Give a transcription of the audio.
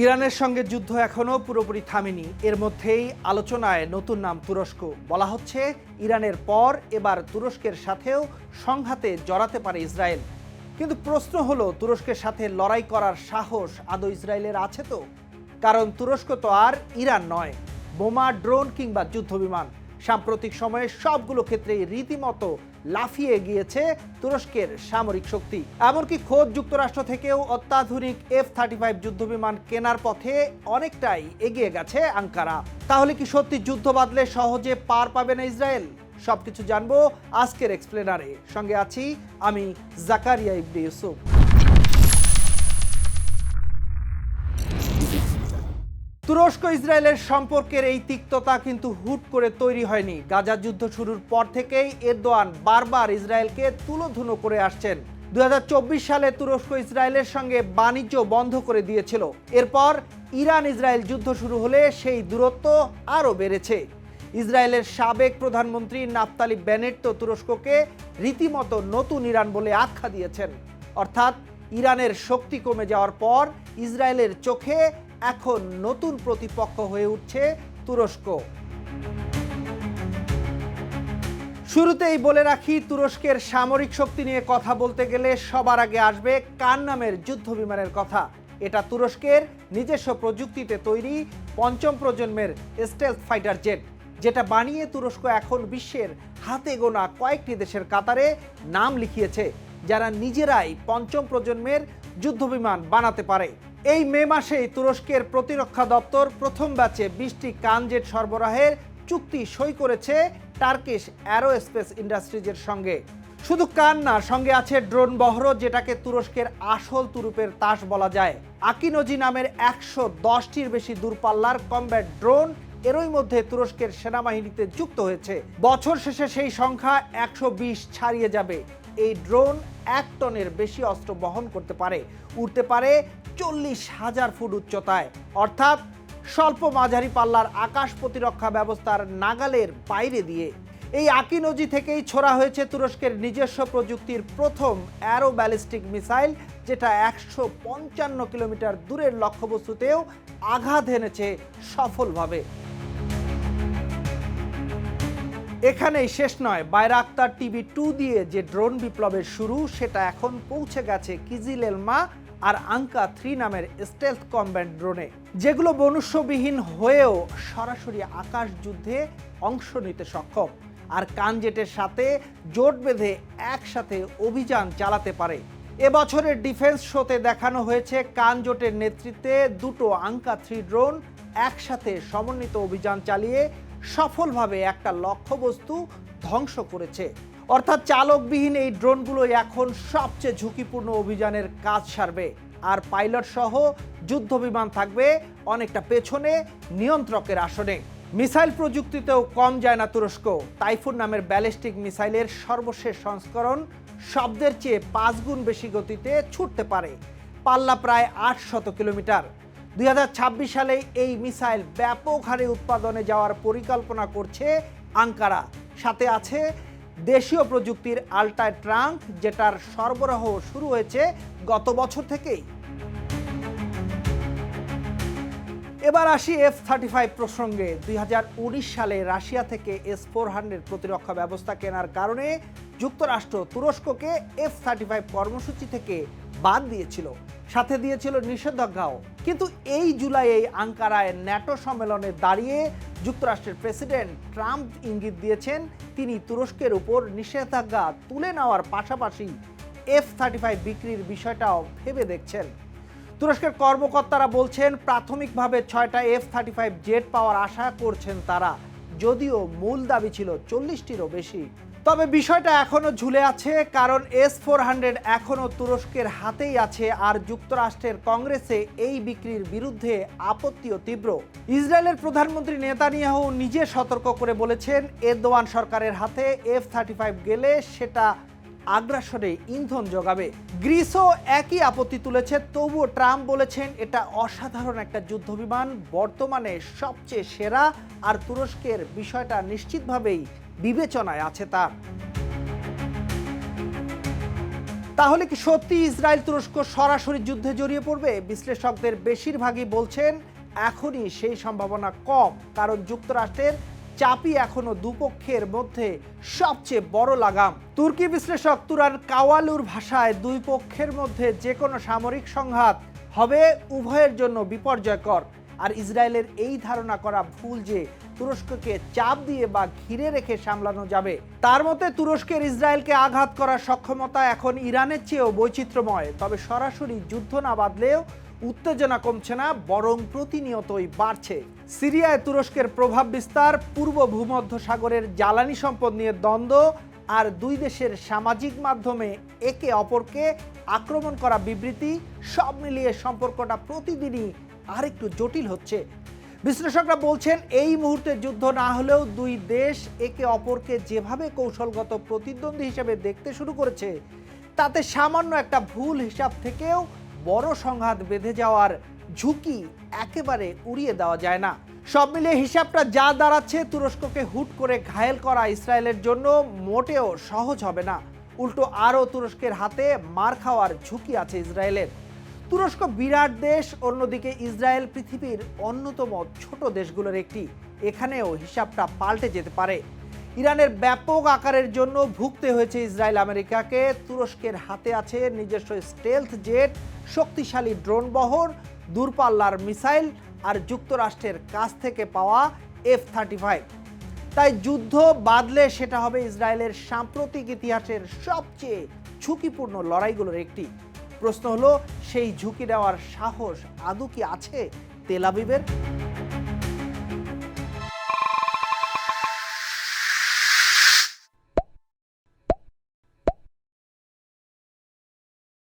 ইরানের সঙ্গে যুদ্ধ এখনও পুরোপুরি থামেনি। এর মধ্যেই আলোচনায় নতুন নাম তুরস্ক। বলা হচ্ছে ইরানের পর এবার তুরস্কের সাথেও সংঘাতে জড়াতে পারে ইসরায়েল। কিন্তু প্রশ্ন হলো, তুরস্কের সাথে লড়াই করার সাহস আদৌ ইসরায়েলের আছে তো? কারণ তুরস্ক তো আর ইরান নয়। বোমা, ড্রোন কিংবা যুদ্ধবিমান, সাম্প্রতিক সময়ে সবগুলো ক্ষেত্রেই রীতিমতো লাফিয়ে গিয়েছে তুরস্কের সামরিক শক্তি। এমনকি খোদ যুক্তরাষ্ট্র থেকেও অত্যাধুনিক F-35 যুদ্ধবিমান কেনার পথে অনেকটাই এগিয়ে গেছে আঙ্কারা। তাহলে কি সত্যি যুদ্ধ বাঁধলে সহজে পার পাবে না ইসরায়েল? সবকিছু জানবো আজকের এক্সপ্লেনারে। সঙ্গে আছি আমি, জাকারিয়া ইবনে ইউসুফ। তুরস্ক ইসরায়েলের সম্পর্কের এই তিক্ততা কিন্তু হুট করে তৈরি হয়নি। গাজা যুদ্ধ শুরুর পর থেকেই এরদোয়ান বারবার ইসরায়েলকে তুলোধুনো করে আসছেন। 2024 সালে তুরস্ক ইসরায়েলের সঙ্গে বাণিজ্য বন্ধ করে দিয়েছিল। এরপর ইরান ইসরায়েল যুদ্ধ শুরু হলে সেই দূরত্ব আরও বেড়েছে। ইসরায়েলের সাবেক প্রধানমন্ত্রী নাফতালি বেনেট তো তুরস্ককে রীতিমতো নতুন ইরান বলে আখ্যা দিয়েছেন। অর্থাৎ ইরানের শক্তি কমে যাওয়ার পর ইসরায়েলের চোখে এখন নতুন প্রতিপক্ষ হয়ে উঠছে তুরস্ক। শুরুতেই বলে রাখি, তুরস্কের সামরিক শক্তি নিয়ে কথা বলতে গেলে সবার আগে আসবে কান নামের যুদ্ধ বিমানের কথা। এটা তুরস্কের নিজস্ব প্রযুক্তিতে তৈরি পঞ্চম প্রজন্মের স্টেলথ ফাইটার জেট, যেটা বানিয়ে তুরস্ক এখন বিশ্বের হাতে গোনা কয়েকটি দেশের কাতারে নাম লিখিয়েছে, যারা নিজেরাই পঞ্চম প্রজন্মের যুদ্ধবিমান বানাতে পারে। এই মে মাসেই তুরস্কের প্রতিরক্ষা দপ্তর প্রথম ব্যাচে 20টি কান জেট সরবরাহের চুক্তি সই করেছে টার্কিশ অ্যারোস্পেস ইন্ডাস্ট্রিজের সঙ্গে। শুধু কান না, সঙ্গে আছে ড্রোন বহরও, যেটাকে তুরস্কের আসল তুরুপের তাস বলা যায়। আকিনোজি নামের 110টির বেশি দূরপাল্লার কমব্যাট ড্রোন এরই মধ্যে তুরস্কের সেনাবাহিনীতে যুক্ত হয়েছে। বছর শেষে সেই সংখ্যা 120 ছাড়িয়ে যাবে। এই ড্রোন 1 টনের বেশি অস্ত্র বহন করতে পারে, উড়তে পারে 40,000 ফুট উচ্চতায়, অর্থাৎ স্বল্প মাঝারি পাল্লার আকাশ প্রতিরক্ষা ব্যবস্থার নাগালের বাইরে দিয়ে। এই আকিনোজি থেকেই ছোড়া হয়েছে তুরস্কের নিজস্ব প্রযুক্তির প্রথম অ্যারো ব্যালিস্টিক মিসাইল, যেটা 155 কিলোমিটার দূরের লক্ষ্যবস্তুতেও আঘাত এনেছে সফলভাবে। এখানেই শেষ নয়। বাইরাক্তার TB2 দিয়ে যে ড্রোন বিপ্লবের শুরু, সেটা এখন পৌঁছে গেছে কিজিল এলমা আর আঙ্কা 3 নামের স্টেলথ কমব্যাট ড্রোনে, যেগুলো মনুষ্যবিহীন হয়েও সরাসরি আকাশ যুদ্ধে অংশ নিতে সক্ষম আর কানজেটের সাথে জোট বেঁধে একসাথে অভিযান চালাতে পারে। এবছরের ডিফেন্স শোতে দেখানো হয়েছে কানজোটের নেতৃত্বে দুটো আঙ্কা 3 ড্রোন একসাথে সমন্বিত অভিযান চালিয়ে সফলভাবে একটা লক্ষ্যবস্তু ধ্বংস করেছে। অর্থাৎ চালকবিহীন এই ড্রোনগুলো এখন সবচেয়ে ঝুঁকিপূর্ণ অভিযানের কাজ সারবে। আর পাইলট সহ যুদ্ধবিমান থাকবে অনেকটা পেছনে নিয়ন্ত্রকের আসনে। মিসাইল প্রযুক্তিতেও কম যায় না তুরস্ক। টাইফুন নামের ব্যালিস্টিক মিসাইলের সর্বশেষ সংস্করণ শব্দের চেয়ে 5 গুণ বেশি গতিতে ছুটতে পারে, পাল্লা প্রায় 800 কিলোমিটার। 2026 সালে এই মিসাইল ব্যাপক হারে উৎপাদনে যাওয়ার পরিকল্পনা করছে আঙ্কারা। সাথে আছে দেশীয় প্রযুক্তির আল্ট্রা ট্রাঙ্ক, যেটার সরবরাহ শুরু হয়েছে গত বছর থেকেই। এবার আসি F-35 প্রসঙ্গে। 2019 সালে রাশিয়া থেকে S-400 প্রতিরক্ষা ব্যবস্থা কেনার কারণে যুক্তরাষ্ট্র তুরস্ককে F-35 কর্মসূচি থেকে বাদ দিয়েছিল, সাথে দিয়েছিল নিষেধাজ্ঞাও। কিন্তু এই জুলাইয়ে আঙ্কারায় ন্যাটো সম্মেলনে দাঁড়িয়ে যুক্তরাষ্ট্রের প্রেসিডেন্ট ট্রাম্প ইঙ্গিত দিয়েছেন তিনি তুরস্কের উপর নিষেধাজ্ঞা তুলে নেওয়ার পাশাপাশি F-35 বিক্রির বিষয়টাও ভেবে দেখছেন। তুরস্কের কর্মকর্তারা বলছেন প্রাথমিকভাবে 6টা F-35 জেট পাওয়ার আশা করছেন তারা, যদিও মূল দাবি ছিল 40টিরও বেশি। তবে বিষয়টা এখনো ঝুলে আছে, কারণ S-400 এখনো তুরস্কের হাতেই আছে আর যুক্তরাষ্ট্রের কংগ্রেসে এই বিক্রির বিরুদ্ধে আপত্তিও তীব্র। ইসরায়েলের প্রধানমন্ত্রী নেতানিয়াহু নিজে সতর্ক করে বলেছেন এরদোয়ান সরকারের হাতে F-35 গেলে সেটা আগ্রাসনে ইন্ধন যোগাবে। গ্রিসও একই আপত্তি তুলেছে, তবুও ট্রাম্প বলেছেন এটা অসাধারণ একটা যুদ্ধবিমান, বর্তমানে সবচেয়ে সেরা, আর তুরস্কের বিষয়টা নিশ্চিতভাবেই বিবেচনায় আছে তার। তাহলে কি সত্যি ইসরায়েল তুরস্ক সরাসরি যুদ্ধে জড়িয়ে পড়বে? বিশ্লেষকদের বেশিরভাগই বলছেন এখনই সেই সম্ভাবনা কম, কারণ যুক্তরাষ্ট্রের চাপই এখনো দুপক্ষের মধ্যে সবচেয়ে বড় লাগাম। তুর্কি বিশ্লেষক তুরান কাওয়ালুর ভাষায় দুই পক্ষের মধ্যে যে কোনো সামরিক সংঘাত হবে উভয়ের জন্য বিপর্যয়কর। আর ইসরায়েলের এই ধারণা করা ভুল যে তুরস্ককে চাপ দিয়ে বা ঘিরে রেখে সামলানো যাবে। তার মতে তুরস্কের ইসরায়েলকে আঘাত করার সক্ষমতা এখন ইরানের চেয়েও বৈচিত্র্যময়। তবে সরাসরি যুদ্ধ না বাঁধলেও উত্তেজনা কমছে না, বরং প্রতিনিয়তই বাড়ছে। সিরিয়ায় তুরস্কের প্রভাব বিস্তার, পূর্ব ভূমধ্য সাগরের জ্বালানি সম্পদ নিয়ে দ্বন্দ্ব, আর দুই দেশের সামাজিক মাধ্যমে একে অপরকে আক্রমণ করা বিবৃতি, সব মিলিয়ে সম্পর্কটা প্রতিদিনই আরেকটু জটিল হচ্ছে। বিশ্লেষকরা বলছেন এই মুহূর্তে যুদ্ধ না হলেও দুই দেশ একে অপরকে যেভাবে কৌশলগত প্রতিদ্বন্দ্বী হিসেবে দেখতে শুরু করেছে, তাতে সামান্য একটা ভুল হিসাব থেকেও বড় সংঘাত বেঁধে যাওয়ার ঝুঁকি একেবারে উড়িয়ে দেওয়া যায় না। সব মিলিয়ে হিসাবটা যা দাঁড়াচ্ছে, তুরস্ককে হুট করে ঘায়েল করা ইসরায়েলের জন্য মোটেও সহজ হবে না। উল্টো আরও তুরস্কের হাতে মার খাওয়ার ঝুঁকি আছে ইসরায়েলের। তুরস্ক বিরাট দেশ, অন্যদিকে ইসরায়েল পৃথিবীর অন্যতম ছোট দেশগুলোর একটি। এখানেও হিসাবটা পাল্টে যেতে পারে। ইরানের ব্যাপক আকারের জন্য ভুগতে হয়েছে ইসরায়েল আমেরিকাকে। তুরস্কের হাতে আছে নিজস্ব স্টেলথ জেট, শক্তিশালী ড্রোন বহর, দূরপাল্লার মিসাইল, আর যুক্তরাষ্ট্রের কাছ থেকে পাওয়া F-35। তাই যুদ্ধ বাঁধলে সেটা হবে ইসরায়েলের সাম্প্রতিক ইতিহাসের সবচেয়ে ঝুঁকিপূর্ণ লড়াইগুলোর একটি। প্রশ্ন হলো, সেই ঝুঁকি নেওয়ার সাহস আদৌ কি আছে তেল আবিবের?